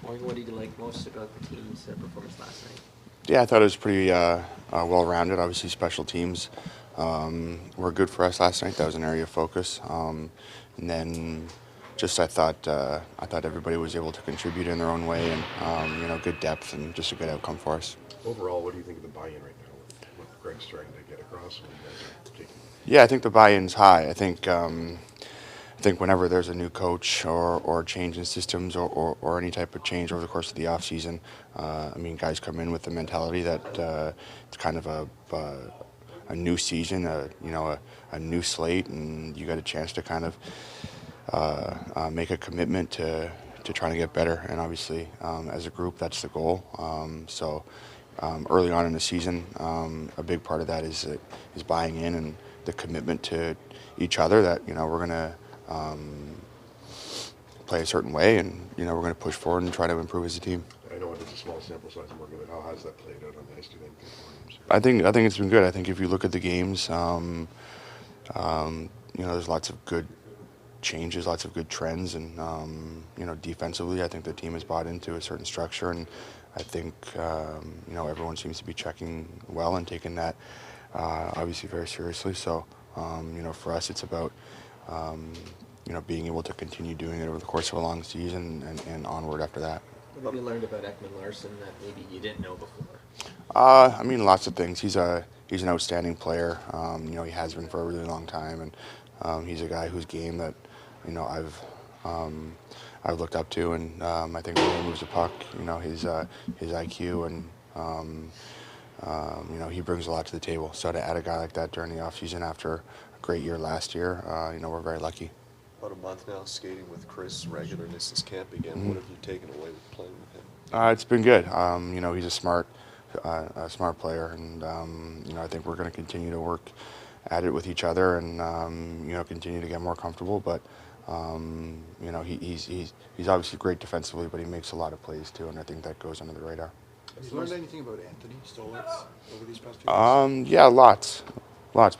Morgan, what did you like most about the team's performance last night? Yeah, I thought it was pretty well-rounded. Obviously, special teams were good for us last night. That was an area of focus. And then just I thought everybody was able to contribute in their own way, and good depth and just a good outcome for us. Overall, what do you think of the buy-in right now with what Greg's trying to get across and what you guys are taking? Yeah, I think the buy-in's high. I think whenever there's a new coach or change in systems or any type of change over the course of the off season, guys come in with the mentality that it's kind of a new season, a new slate, and you got a chance to kind of make a commitment to trying to get better. And obviously, as a group, that's the goal. Early on in the season, a big part of that is buying in and the commitment to each other that we're gonna play a certain way, and we're going to push forward and try to improve as a team. I know it's a small sample size, Morgan, but how has that played out on the ice? Do you think? I think it's been good. I think if you look at the games, there's lots of good changes, lots of good trends, and defensively, I think the team has bought into a certain structure, and I think everyone seems to be checking well and taking that obviously very seriously. So for us, it's about being able to continue doing it over the course of a long season and onward after that. What have you learned about Ekman-Larrson that maybe you didn't know before? Lots of things. He's an outstanding player. He has been for a really long time, and he's a guy whose game that I've looked up to, and I think when he moves the puck, his IQ and he brings a lot to the table. So to add a guy like that during the offseason after a great year last year, we're very lucky. About a month now skating with Chris, regularness is camp again. Mm-hmm. What have you taken away with playing with him? It's been good. He's a smart player, and I think we're going to continue to work at it with each other and continue to get more comfortable. But he's obviously great defensively, but he makes a lot of plays too, and I think that goes under the radar. Have you learned anything about Anthony Stolitz over these past few weeks? Yeah, lots.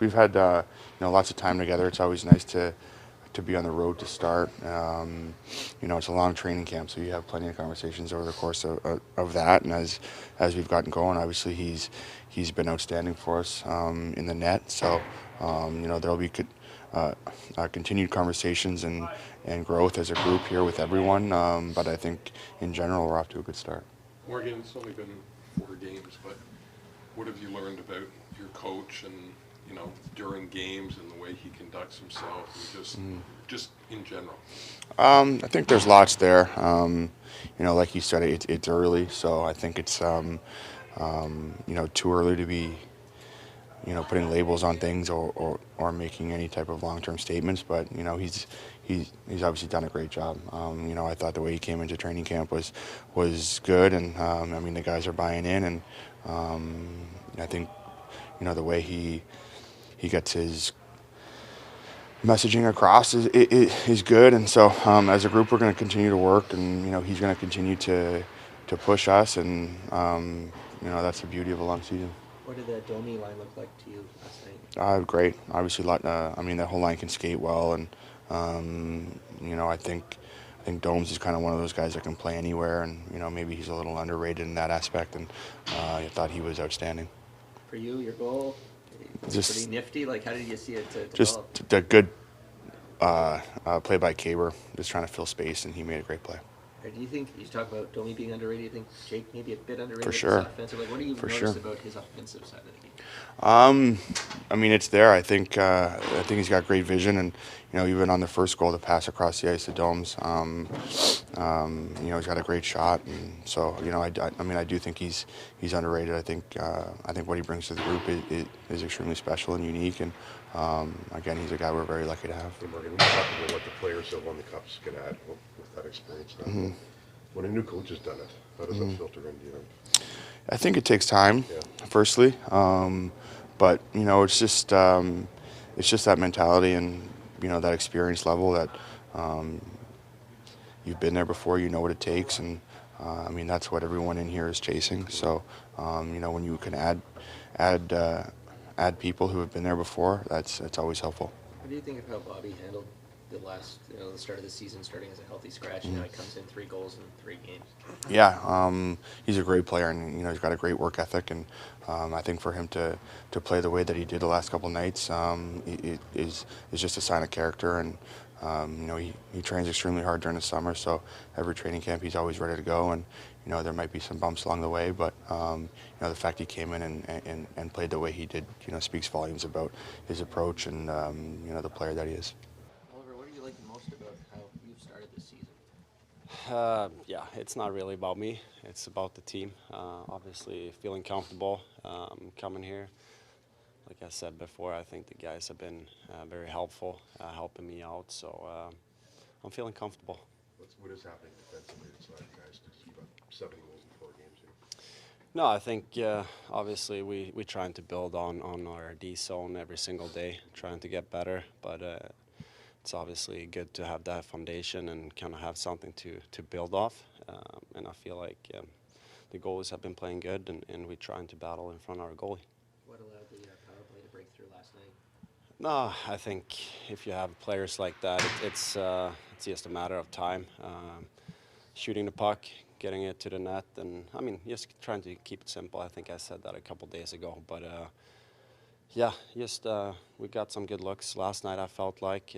We've had lots of time together. It's always nice to be on the road to start. It's a long training camp, so you have plenty of conversations over the course of that. And as we've gotten going, obviously he's been outstanding for us in the net. So there'll be continued conversations and growth as a group here with everyone. But I think in general we're off to a good start. Morgan, it's only been 4 games, but what have you learned about your coach and during games and the way he conducts himself and just in general? I think there's lots there. Like you said, it's early, so I think it's too early to be putting labels on things or making any type of long-term statements. But he's obviously done a great job. I thought the way he came into training camp was good, and the guys are buying in, and I think the way he gets his messaging across is good, and so as a group we're going to continue to work, and he's going to continue to push us, and that's the beauty of a long season. What did that Domi line look like to you last night? Great. Obviously, that whole line can skate well, and I think Domes is kind of one of those guys that can play anywhere, and maybe he's a little underrated in that aspect, and I thought he was outstanding. For you, your goal? Just pretty nifty. Like, how did you see it develop? Just a good play by Kaber, just trying to fill space, and he made a great play. Or do you think you talk about Domi being underrated? You think Jake maybe a bit underrated? For sure. Offensive? Like, what do you notice about his offensive side of the game? It's there. I think he's got great vision, and even on the first goal, the pass across the ice to Domes, he's got a great shot, and so I do think he's underrated. I think what he brings to the group is extremely special and unique, and again, he's a guy we're very lucky to have. Hey, Morgan, we talked about what the players that won the cups can add with that experience now. Mm-hmm. When a new coach has done it, how does that filter in? Do you think? I think it takes time, firstly, but it's just that mentality and that experience level that you've been there before. You know what it takes, and that's what everyone in here is chasing. So when you can add people who have been there before, that's always helpful. What do you think of how Bobby handled the start of the season starting as a healthy scratch, and now he comes in 3 goals in 3 games. Yeah, he's a great player, and he's got a great work ethic, and I think for him to play the way that he did the last couple nights is just a sign of character, and he trains extremely hard during the summer, so every training camp he's always ready to go, and there might be some bumps along the way, but the fact he came in and played the way he did, speaks volumes about his approach and the player that he is. Oliver, what do you like the most about how you've started this season? Yeah, it's not really about me. It's about the team. Obviously, feeling comfortable coming here. Like I said before, I think the guys have been very helpful, helping me out. So I'm feeling comfortable. What is happening defensively that's allowed you guys to keep up 7 goals in 4 games here? No, I think obviously we're trying to build on our D zone every single day, trying to get better. But it's obviously good to have that foundation and kind of have something to build off. And I feel like the goalies have been playing good, and we're trying to battle in front of our goalie. What allowed the power play to break through last night? No, I think if you have players like that, it's just a matter of time. Shooting the puck, getting it to the net, and I mean, just trying to keep it simple. I think I said that a couple days ago, but yeah, just we got some good looks last night, I felt like.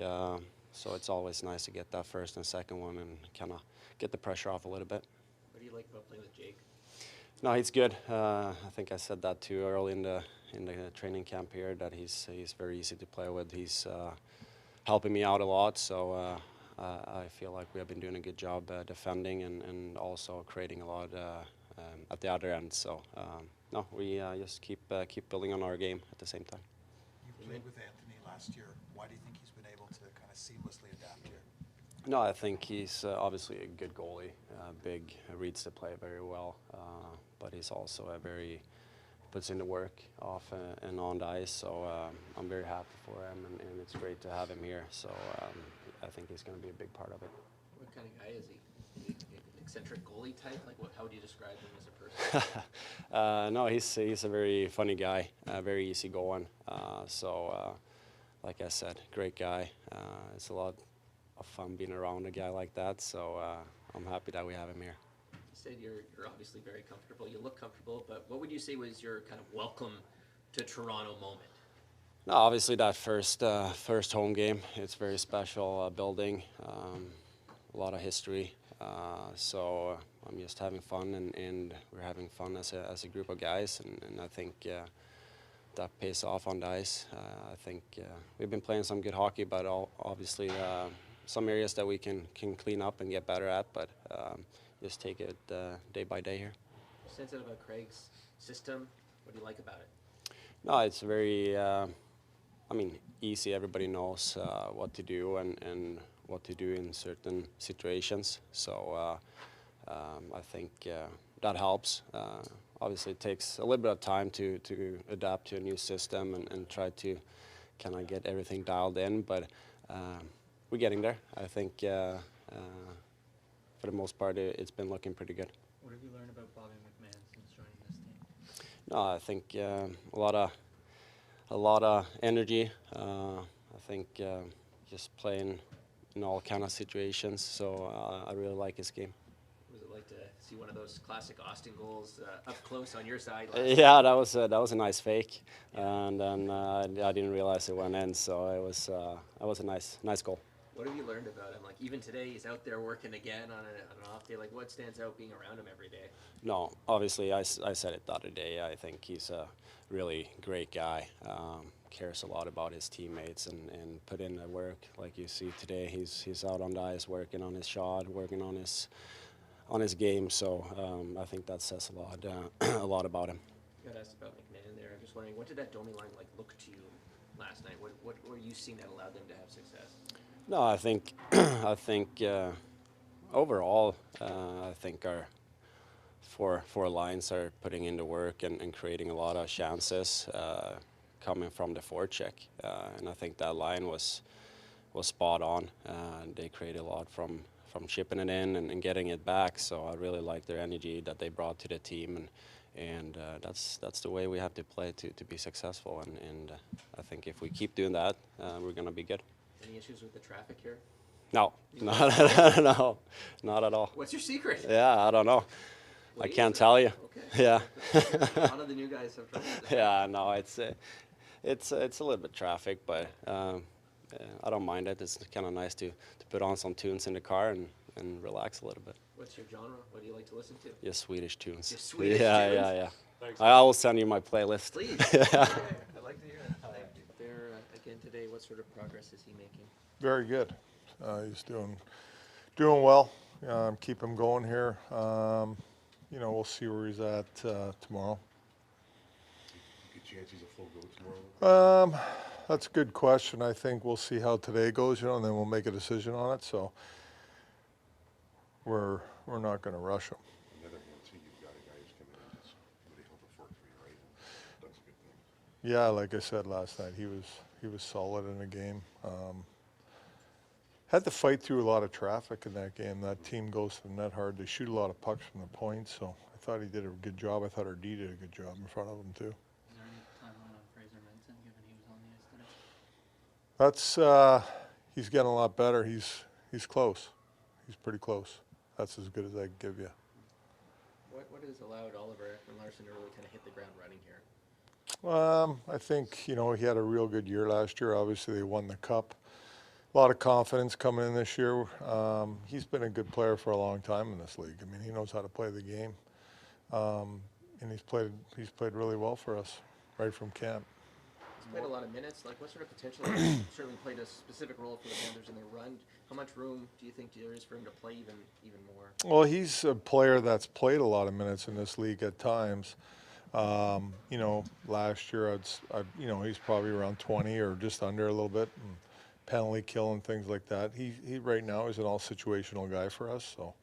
So it's always nice to get that first and second one and kind of get the pressure off a little bit. What do you like about playing with Jake? No, he's good. I think I said that too early in the training camp here, that he's very easy to play with. He's helping me out a lot, so I feel like we have been doing a good job defending and also creating a lot at the other end. So no, we just keep building on our game at the same time. You played with Anthony last year. Why do you think he's been able to kind of seamlessly adapt here? No, I think he's obviously a good goalie, big, reads the play very well, but he's also puts in the work off and on the ice, so I'm very happy for him, and it's great to have him here, so I think he's going to be a big part of it. What kind of guy is he? An eccentric goalie type? Like, how would you describe him as a person? No, he's a very funny guy, very easygoing, so like I said, great guy. It's a lot of fun being around a guy like that, so I'm happy that we have him here. You said you're obviously very comfortable. You look comfortable, but what would you say was your kind of welcome to Toronto moment? No, obviously that first home game, it's very special building, a lot of history. So I'm just having fun, and we're having fun as a group of guys, and I think that pays off on the ice. I think we've been playing some good hockey, but obviously some areas that we can clean up and get better at, but just take it day by day here. What's sensitive about Craig's system? What do you like about it? No, it's very, easy. Everybody knows what to do and what to do in certain situations. So I think that helps. Obviously, it takes a little bit of time to adapt to a new system and try to kind of get everything dialed in, but we're getting there. I think for the most part, it's been looking pretty good. What have you learned about Bobby McMahon since joining this team? No, I think a lot of energy. I think just playing in all kind of situations. So I really like his game. What was it like to see one of those classic Austin goals up close on your side? Yeah, that was a nice fake, and then I didn't realize it went in. So it was a nice goal. What have you learned about him? Like, even today, he's out there working again on an off day. Like, what stands out being around him every day? No, obviously, I said it the other day. I think he's a really great guy. Cares a lot about his teammates and put in the work. Like you see today, he's out on the ice working on his shot, working on his game. So I think that says a lot about him. You got asked about McMahon there. I'm just wondering, what did that Domi line look to you last night? What were you seeing that allowed them to have success? No, I think overall, I think our four lines are putting in the work and creating a lot of chances coming from the forecheck, and I think that line was spot on. They created a lot from chipping it in and getting it back. So I really like their energy that they brought to the team, and that's the way we have to play to be successful. And I think if we keep doing that, we're going to be good. Any issues with the traffic here? No, not no, not at all. What's your secret? Yeah, I don't know. What I is can't it? tell you. Okay. Yeah. A lot of the new guys have trouble with it. Yeah, no, it's a little bit traffic, but yeah, I don't mind it. It's kind of nice to put on some tunes in the car and relax a little bit. What's your genre? What do you like to listen to? Just Swedish tunes. Just Swedish yeah, tunes? Yeah, yeah. Thanks. I will send you my playlist. Please. Yeah. I'd like to hear it. Thank you. There, again today, what sort of progress is he making? Very good. He's doing well. Keep him going here. You know, we'll see where he's at tomorrow. Good chance he's a full go tomorrow. That's a good question. I think we'll see how today goes, you know, and then we'll make a decision on it. So we're not going to rush him. On the other hand, too, you've got a guy who's coming in that's really held the fort for you, right? And done some good things. Yeah, like I said last night, he was solid in the game. Had to fight through a lot of traffic in that game. That team goes to the net hard. They shoot a lot of pucks from the point, so I thought he did a good job. I thought our D did a good job in front of him too. Is there any timeline on Fraser Minson, given he was on the ice today? That's he's getting a lot better. He's close. He's pretty close. That's as good as I can give you. What has allowed Oliver Ekman-Larrson to really kind of hit the ground running here? I think, you know, he had a real good year last year. Obviously, they won the cup. A lot of confidence coming in this year. He's been a good player for a long time in this league. I mean, he knows how to play the game, and he's played really well for us right from camp. He's played a lot of minutes. Like, what sort of potential? Certainly played a specific role for the Panthers in their run. How much room do you think there is for him to play even more? Well, he's a player that's played a lot of minutes in this league at times. You know, last year, you know, he's probably around 20 or just under a little bit. And penalty kill and things like that. He right now is an all situational guy for us. So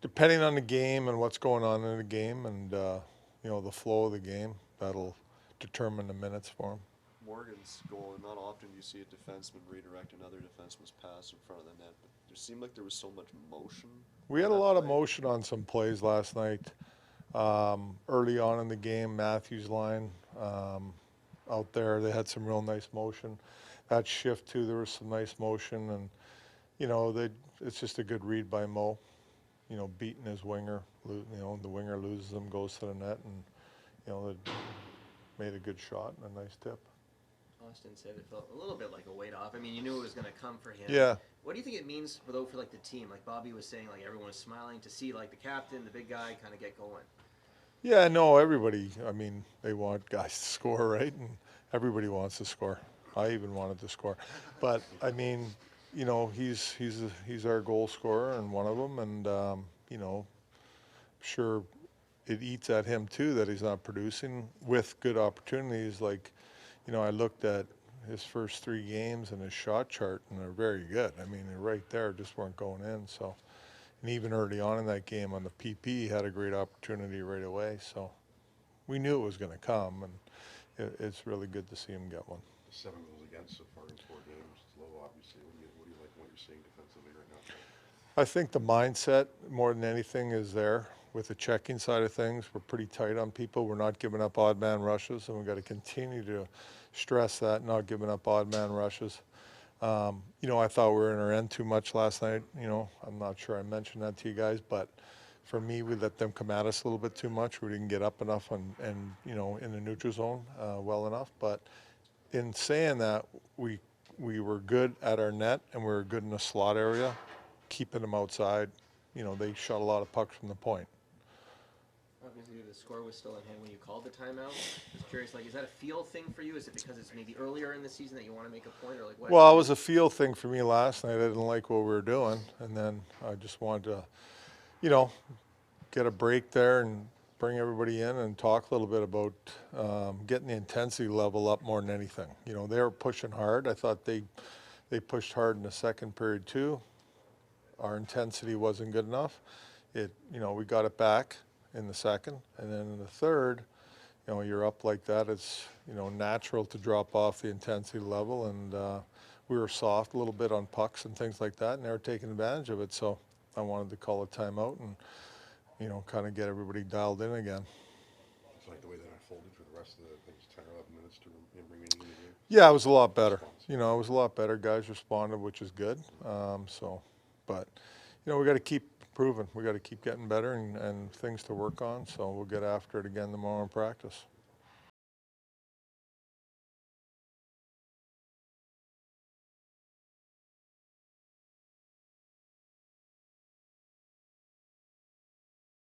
depending on the game and what's going on in the game and you know, the flow of the game, that'll determine the minutes for him. Morgan's goal, and not often do you see a defenseman redirect another defenseman's pass in front of the net, but there seemed like there was so much motion. We had in a that lot of play. motion on some plays last night. Early on in the game, Matthews' line out there, they had some real nice motion. That shift too, there was some nice motion, and you know, it's just a good read by Mo. You know, beating his winger. You know, the winger loses him, goes to the net, and you know, they made a good shot and a nice tip. Austin said it felt a little bit like a weight off. I mean, you knew it was going to come for him. Yeah. What do you think it means for like the team? Like Bobby was saying, like everyone was smiling to see like the captain, the big guy, kind of get going. Yeah, no, everybody. I mean, they want guys to score, right? And everybody wants to score. I even wanted to score, but I mean, you know, he's our goal scorer and one of them, and you know, sure, it eats at him too that he's not producing with good opportunities. Like, you know, I looked at his first 3 games and his shot chart, and they're very good. I mean, they're right there, just weren't going in. So, and even early on in that game on the PP, he had a great opportunity right away. So, we knew it was going to come, and it's really good to see him get one. 7 goals against so far in 4 games. It's low, obviously. What do you like what you're seeing defensively right now? I think the mindset, more than anything, is there. With the checking side of things, we're pretty tight on people. We're not giving up odd man rushes, and we've got to continue to stress that, not giving up odd man rushes. You know, I thought we were in our end too much last night. You know, I'm not sure I mentioned that to you guys, but for me, we let them come at us a little bit too much. We didn't get up enough and you know, in the neutral zone well enough. But in saying that, we were good at our net and we were good in the slot area, keeping them outside. You know, they shot a lot of pucks from the point. Obviously, the score was still in hand when you called the timeout. Just curious, like, is that a feel thing for you? Is it because it's maybe earlier in the season that you want to make a point, or like what? Well, it was a feel thing for me last night. I didn't like what we were doing, and then I just wanted to, you know, get a break there and bring everybody in and talk a little bit about getting the intensity level up more than anything. You know, they were pushing hard. I thought they pushed hard in the second period too. Our intensity wasn't good enough. You know, we got it back in the second, and then in the third, you know, you're up like that. It's, you know, natural to drop off the intensity level, and we were soft a little bit on pucks and things like that, and they were taking advantage of it. So I wanted to call a timeout and, you know, kind of get everybody dialed in again. like the way that unfolded for the rest of the, I think it's 10 or 11 minutes to remaining in the game? Yeah, it was a lot better. You know, it was a lot better. Guys responded, which is good. But, you know, we got to keep improving. We got to keep getting better and things to work on. So we'll get after it again tomorrow in practice.